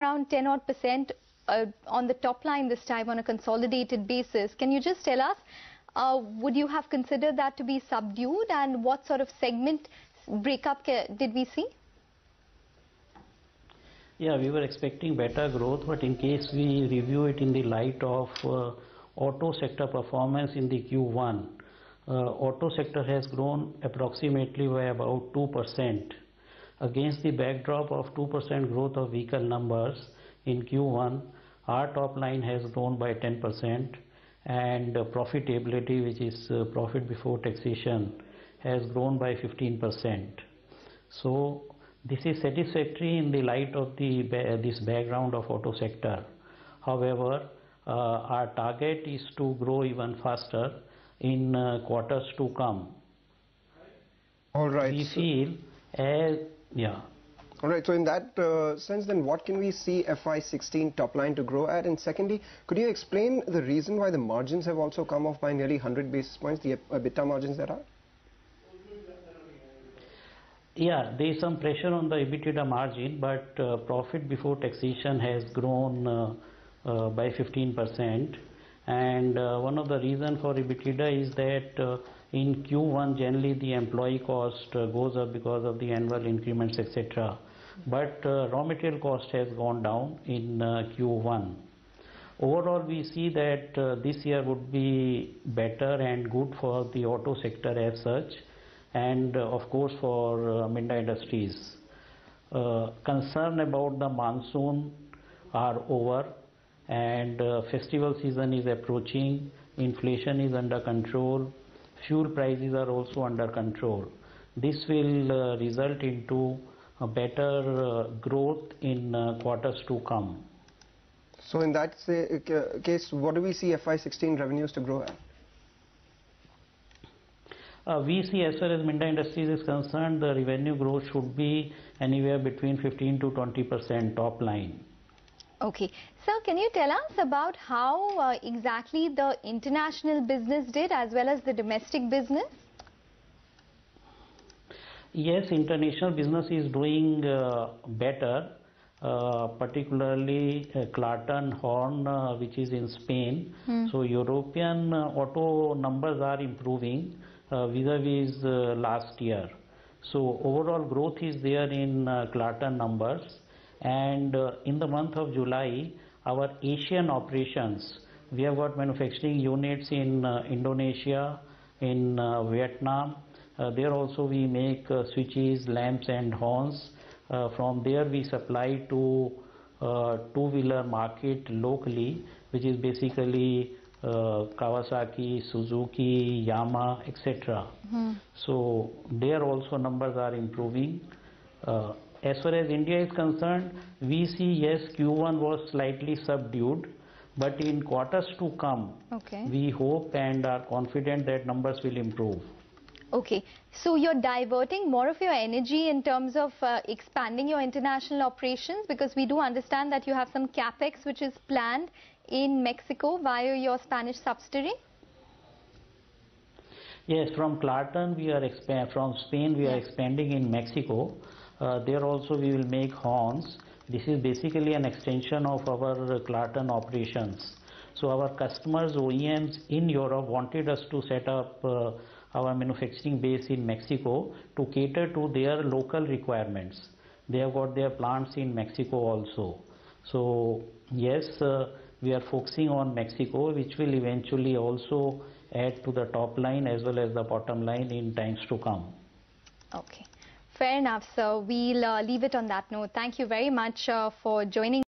around 10 odd percent on the top line this time on a consolidated basis. Can you just tell us, would you have considered that to be subdued, and what sort of segment breakup did we see? Yeah, we were expecting better growth, but in case we review it in the light of auto sector performance in the Q1, auto sector has grown approximately by about 2%. Against the backdrop of 2% growth of vehicle numbers in Q1, our top line has grown by 10%, and profitability, which is profit before taxation, has grown by 15%. So this is satisfactory in the light of this background of auto sector. However, our target is to grow even faster in quarters to come. All right. We feel yeah. All right, so in that sense, then what can we see FY16 top line to grow at? And secondly, could you explain the reason why the margins have also come off by nearly 100 basis points, the EBITDA margins that are? Yeah, there is some pressure on the EBITDA margin, but profit before taxation has grown by 15%. And one of the reasons for EBITDA is that in Q1 generally the employee cost goes up because of the annual increments, etc. But raw material cost has gone down in Q1. Overall, we see that this year would be better and good for the auto sector as such, and of course for Minda Industries. Concern about the monsoon are over, and festival season is approaching, inflation is under control, fuel prices are also under control. This will result into a better growth in quarters to come. So in that case, what do we see FY16 revenues to grow at? We see, as far as Minda Industries is concerned, the revenue growth should be anywhere between 15 to 20% top line. Okay. Sir, can you tell us about how exactly the international business did as well as the domestic business? Yes, international business is doing better, particularly Clarton Horn, which is in Spain. So European auto numbers are improving vis-a-vis last year. So overall growth is there in Clarton numbers. And in the month of July, our Asian operations, we have got manufacturing units in Indonesia, in Vietnam. There also we make switches, lamps and horns. From there we supply to two-wheeler market locally, which is basically Kawasaki, Suzuki, Yamaha, etc. So there also numbers are improving. As far as India is concerned, we see, yes, Q1 was slightly subdued, but in quarters to come, we hope and are confident that numbers will improve. Okay, so you're diverting more of your energy in terms of expanding your international operations, because we do understand that you have some capex which is planned in Mexico via your Spanish subsidiary. Yes, from Clarton we are from Spain we are expanding in Mexico. There also we will make horns. This is basically an extension of our Clarton operations. So our customers, OEMs in Europe, wanted us to set up our manufacturing base in Mexico to cater to their local requirements. They have got their plants in Mexico also. So yes, we are focusing on Mexico, which will eventually also add to the top line as well as the bottom line in times to come. Okay. Fair enough, sir. We'll leave it on that note. Thank you very much for joining.